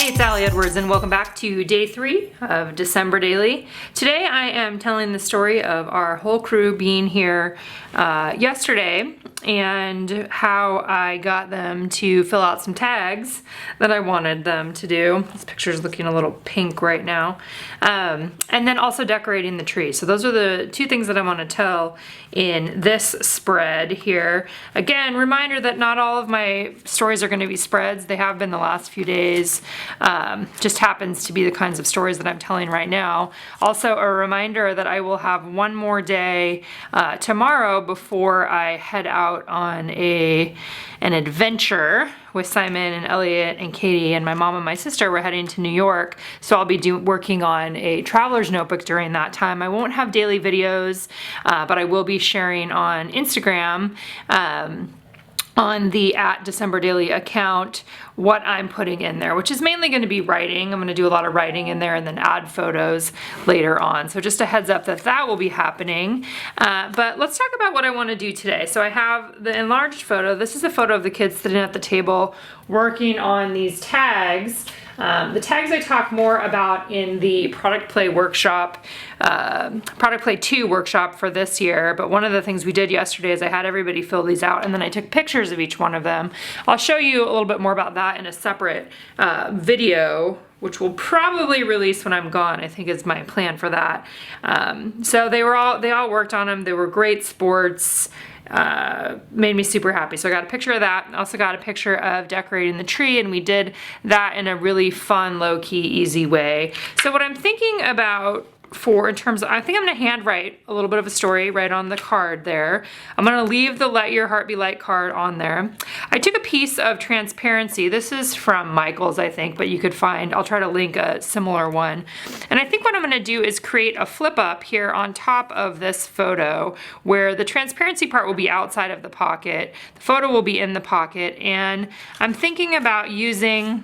Hey, it's Allie Edwards and welcome back to day 3 of December Daily. Today I am telling the story of our whole crew being here yesterday and how I got them to fill out some tags that I wanted them to do. This picture's looking a little pink right now. And then also decorating the tree. So those are the two things that I want to tell in this spread here. Again, reminder that not all of my stories are going to be spreads. They have been the last few days. Just happens to be the kinds of stories that I'm telling right now. Also a reminder that I will have one more day tomorrow before I head out on an adventure with Simon and Elliot and Katie and my mom and my sister. We're heading to New York, so I'll be working on a traveler's notebook during that time. I won't have daily videos, but I will be sharing on Instagram on the @DecemberDaily account what I'm putting in there, which is mainly going to be writing. I'm going to do a lot of writing in there and then add photos later on. So just a heads up that that will be happening. But let's talk about what I want to do today. So I have the enlarged photo. This is a photo of the kids sitting at the table working on these tags. The tags I talk more about in the Product Play workshop, Product Play 2 workshop for this year, but one of the things we did yesterday is I had everybody fill these out and then I took pictures of each one of them. I'll show you a little bit more about that in a separate video, which will probably release when I'm gone, I think is my plan for that. So they all worked on them. They were great sports. Made me super happy. So I got a picture of that. Also got a picture of decorating the tree, and we did that in a really fun, low-key, easy way. So what I'm thinking about in terms of, I think I'm gonna handwrite a little bit of a story right on the card there. I'm gonna leave the Let Your Heart Be Light card on there. I took a piece of transparency. This is from Michaels, I think, but you could find, I'll try to link a similar one. And I think what I'm gonna do is create a flip up here on top of this photo where the transparency part will be outside of the pocket. The photo will be in the pocket, and I'm thinking about using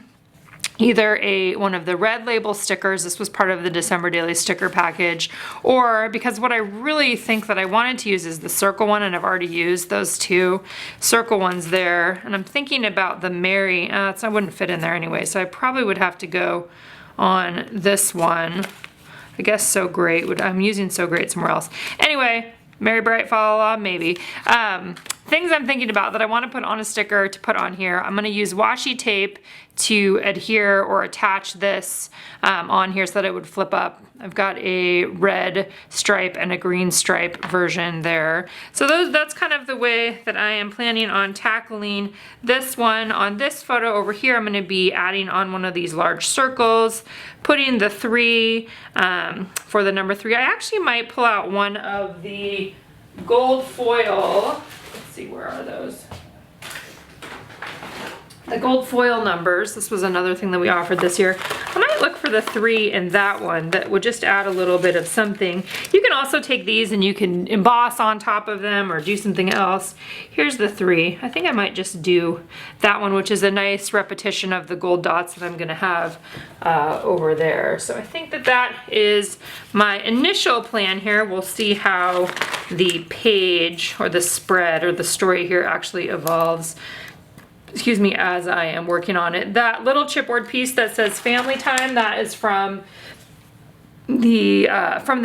either one of the red label stickers. This was part of the December Daily sticker package, or because what I really think that I wanted to use is the circle one, and I've already used those two circle ones there. And I'm thinking about the Mary, I wouldn't fit in there anyway, so I probably would have to go on this one. I guess So Great, I'm using So Great somewhere else. Anyway, Mary Bright Fa La La, maybe. Things I'm thinking about that I want to put on a sticker to put on here. I'm going to use washi tape to adhere or attach this on here so that it would flip up. I've got a red stripe and a green stripe version there. So that's kind of the way that I am planning on tackling this one. On this photo over here, I'm going to be adding on one of these large circles, putting the 3 for the number 3. I actually might pull out one of the gold foil. Let's see, where are those? The gold foil numbers. This was another thing that we offered this year. I might look for the 3 in that one. That would just add a little bit of something. You can also take these and you can emboss on top of them or do something else. Here's the 3. I think I might just do that one, which is a nice repetition of the gold dots that I'm gonna have over there. So I think that is my initial plan here. We'll see how the page or the spread or the story here actually evolves, excuse me, as I am working on it. That little chipboard piece that says family time, that is from the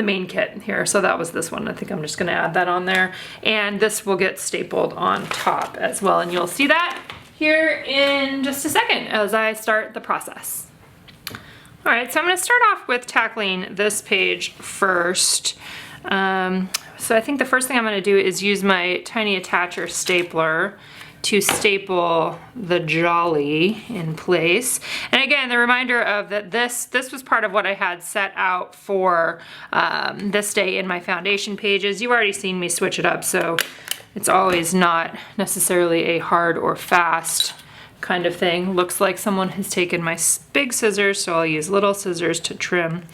main kit here. So that was this one. I think I'm just gonna add that on there. And this will get stapled on top as well. And you'll see that here in just a second as I start the process. All right, so I'm gonna start off with tackling this page first. So I think the first thing I'm gonna do is use my tiny attacher stapler to staple the jolly in place. And again, the reminder of that this was part of what I had set out for this day in my foundation pages. You've already seen me switch it up, so it's always not necessarily a hard or fast kind of thing. Looks like someone has taken my big scissors, so I'll use little scissors to trim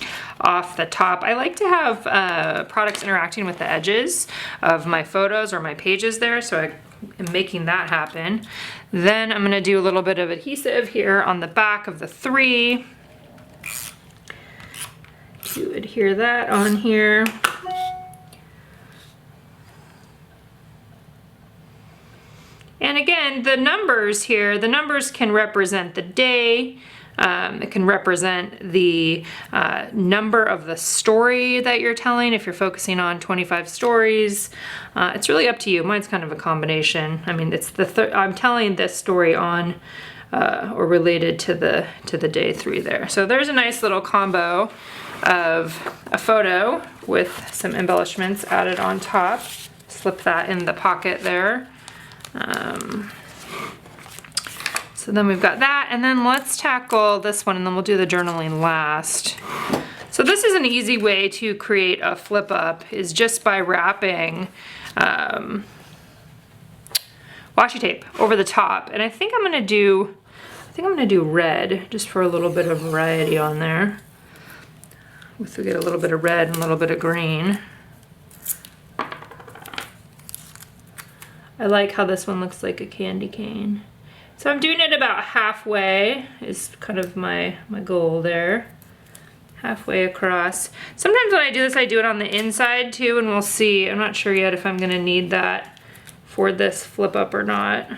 off the top. I like to have products interacting with the edges of my photos or my pages there, so I am making that happen. Then I'm gonna do a little bit of adhesive here on the back of the 3 to adhere that on here. And again, the numbers here, the numbers can represent the day. It can represent the number of the story that you're telling if you're focusing on 25 stories. It's really up to you. Mine's kind of a combination. I mean, it's I'm telling this story on or related to the day 3 there. So there's a nice little combo of a photo with some embellishments added on top. Slip that in the pocket there. So then we've got that, and then let's tackle this one, and then we'll do the journaling last. So this is an easy way to create a flip up, is just by wrapping washi tape over the top. And I think I'm gonna do red, just for a little bit of variety on there. So we get a little bit of red and a little bit of green. I like how this one looks like a candy cane. So I'm doing it about halfway, is kind of my goal there. Halfway across. Sometimes when I do this, I do it on the inside too, and we'll see. I'm not sure yet if I'm gonna need that for this flip up or not.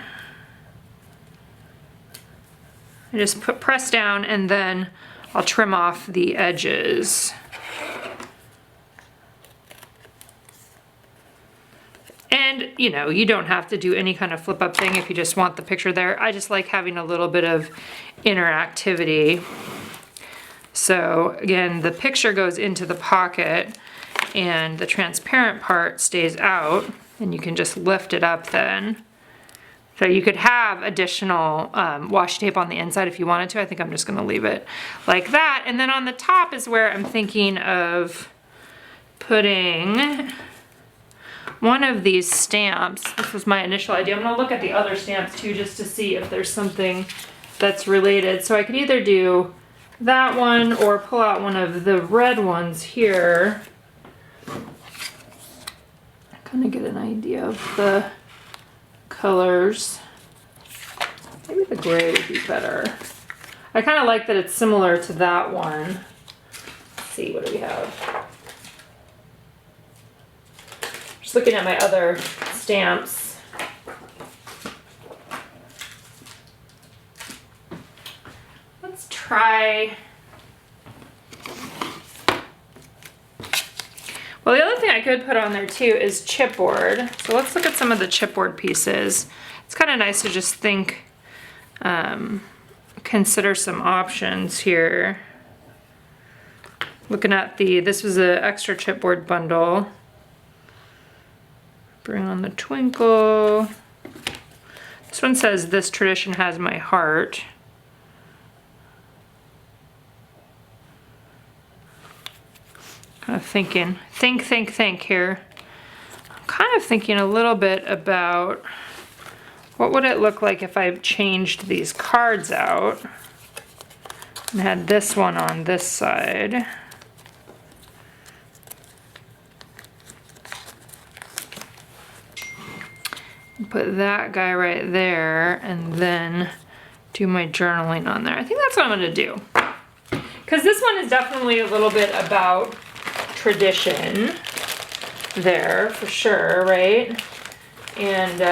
I just press down, and then I'll trim off the edges. And, you know, you don't have to do any kind of flip up thing if you just want the picture there. I just like having a little bit of interactivity. So again, the picture goes into the pocket and the transparent part stays out, and you can just lift it up then. So you could have additional washi tape on the inside if you wanted to. I think I'm just gonna leave it like that. And then on the top is where I'm thinking of putting one of these stamps. This was my initial idea. I'm gonna look at the other stamps too, just to see if there's something that's related. So I could either do that one or pull out one of the red ones here. Kind of get an idea of the colors. Maybe the gray would be better. I kind of like that it's similar to that one. Let's see, what do we have? Just looking at my other stamps. Let's try. Well, the other thing I could put on there too is chipboard. So let's look at some of the chipboard pieces. It's kind of nice to just think, consider some options here. Looking at this was an extra chipboard bundle. Bring on the twinkle. This one says, "This tradition has my heart." Kind of thinking, think here. I'm kind of thinking a little bit about what would it look like if I changed these cards out and had this one on this side. Put that guy right there, and then do my journaling on there. I think that's what I'm gonna do. Because this one is definitely a little bit about tradition there, for sure, right? And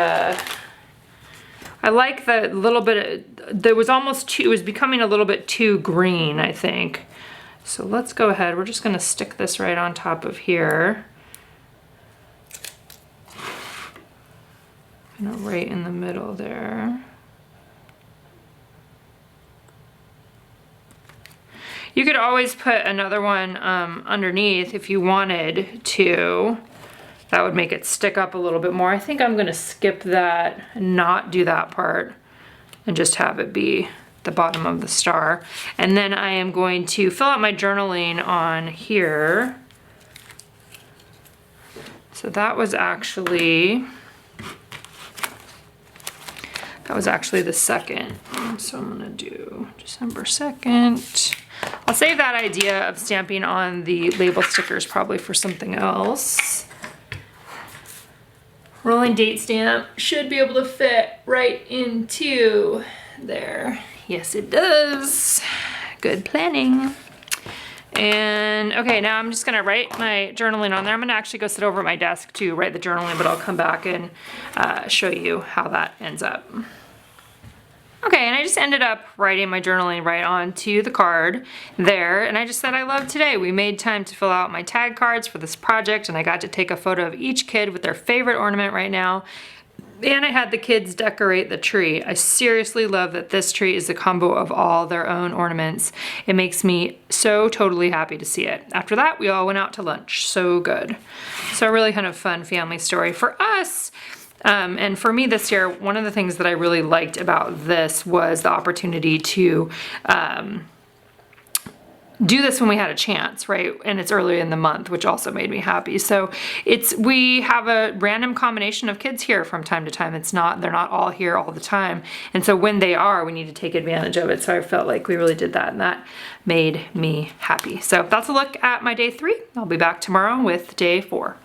I like the little bit, there was almost too, it was becoming a little bit too green, I think. So let's go ahead, we're just gonna stick this right on top of here. Right in the middle there. You could always put another one underneath if you wanted to. That would make it stick up a little bit more. I think I'm gonna skip that and not do that part and just have it be the bottom of the star. And then I am going to fill out my journaling on here. So that was actually the 2nd. So I'm gonna do December 2nd. I'll save that idea of stamping on the label stickers probably for something else. Rolling date stamp should be able to fit right into there. Yes, it does. Good planning. And okay, now I'm just gonna write my journaling on there. I'm gonna actually go sit over at my desk to write the journaling, but I'll come back and show you how that ends up. Okay, and I just ended up writing my journaling right onto the card there, and I just said I love today. We made time to fill out my tag cards for this project, and I got to take a photo of each kid with their favorite ornament right now. And I had the kids decorate the tree. I seriously love that this tree is a combo of all their own ornaments. It makes me so totally happy to see it. After that, we all went out to lunch. So good. So a really kind of fun family story. For us, and for me this year, one of the things that I really liked about this was the opportunity to do this when we had a chance, right? And it's early in the month, which also made me happy. So we have a random combination of kids here from time to time. They're not all here all the time. And so when they are, we need to take advantage of it. So I felt like we really did that, and that made me happy. So that's a look at my day 3. I'll be back tomorrow with day 4.